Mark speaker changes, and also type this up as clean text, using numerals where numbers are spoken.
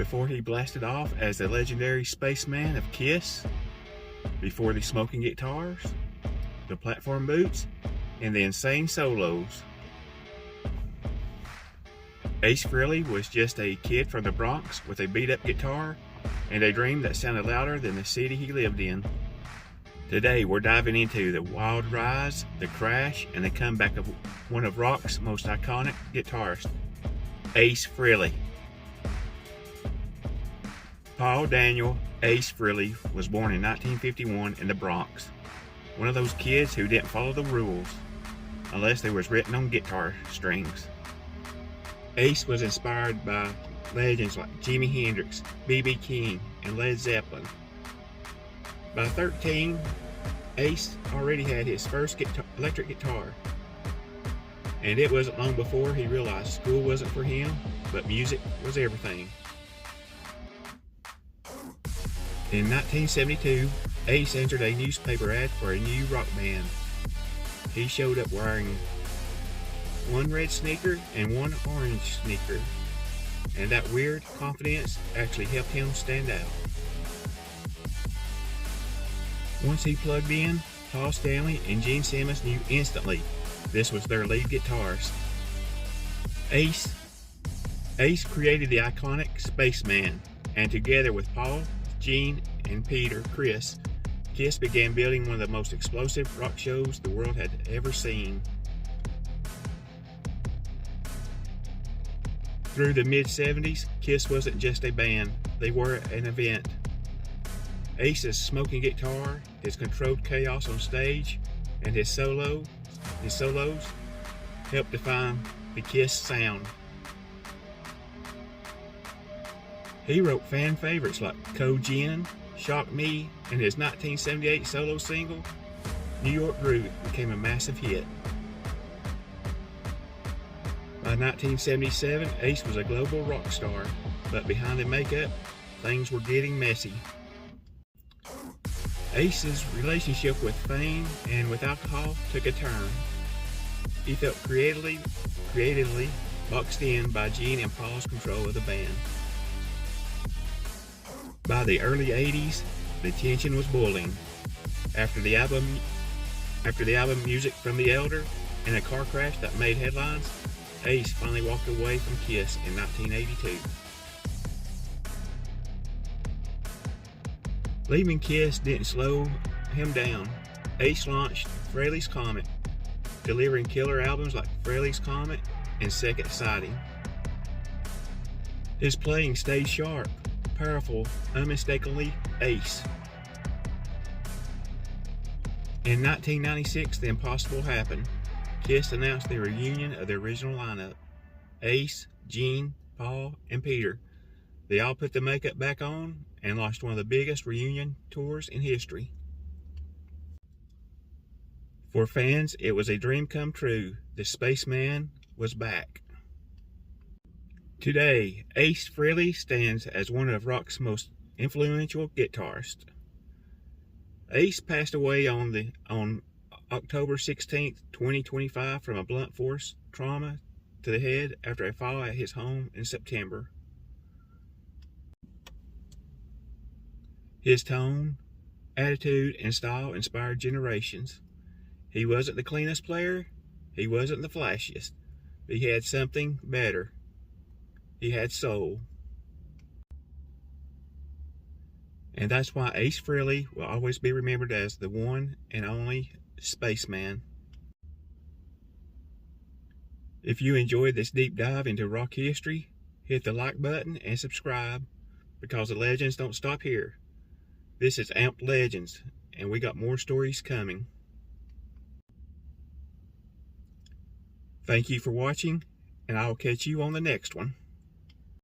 Speaker 1: before he blasted off as the legendary Spaceman of KISS, before the smoking guitars, the platform boots, and the insane solos. Ace Frehley was just a kid from the Bronx with a beat-up guitar and a dream that sounded louder than the city he lived in. Today we're diving into the wild rise, the crash, and the comeback of one of rock's most iconic guitarists, Ace Frehley. Paul Daniel Ace Frehley was born in 1951 in the Bronx. One of those kids who didn't follow the rules, unless they was written on guitar strings. Ace was inspired by legends like Jimi Hendrix, B.B. King, and Led Zeppelin. By 13, Ace already had his first electric guitar, and it wasn't long before he realized school wasn't for him, but music was everything. In 1972, Ace entered a newspaper ad for a new rock band. He showed up wearing one red sneaker and one orange sneaker, and that weird confidence actually helped him stand out. Once he plugged in, Paul Stanley and Gene Simmons knew instantly this was their lead guitarist. Ace created the iconic Spaceman, and together with Paul, Gene, and Peter Criss, KISS began building one of the most explosive rock shows the world had ever seen. Through the mid-70s, KISS wasn't just a band, they were an event. Ace's smoking guitar, his controlled chaos on stage, and his solos helped define the KISS sound. He wrote fan favorites like Code Gin, Shock Me, and his 1978 solo single, New York Groove, became a massive hit. By 1977, Ace was a global rock star, but behind the makeup, things were getting messy. Ace's relationship with fame and with alcohol took a turn. He felt creatively boxed in by Gene and Paul's control of the band. By the early 80s, the tension was boiling. After the album Music from the Elder and a car crash that made headlines, Ace finally walked away from KISS in 1982. Leaving KISS didn't slow him down. Ace launched Frehleys Comet, delivering killer albums like Frehleys Comet and Second Sighting. His playing stayed sharp, powerful, unmistakably Ace. In 1996, the impossible happened. KISS announced the reunion of the original lineup. Ace, Gene, Paul, and Peter. They all put the makeup back on and launched one of the biggest reunion tours in history. For fans, it was a dream come true. The Spaceman was back. Today, Ace Frehley stands as one of rock's most influential guitarists. Ace passed away on October 16, 2025 from a blunt force trauma to the head after a fall at his home in September. His tone, attitude, and style inspired generations. He wasn't the cleanest player, he wasn't the flashiest, but he had something better. He had soul. And that's why Ace Frehley will always be remembered as the one and only Spaceman. If you enjoyed this deep dive into rock history, hit the like button and subscribe, because the legends don't stop here. This is Amped Legends, and we got more stories coming. Thank you for watching, and I'll catch you on the next one.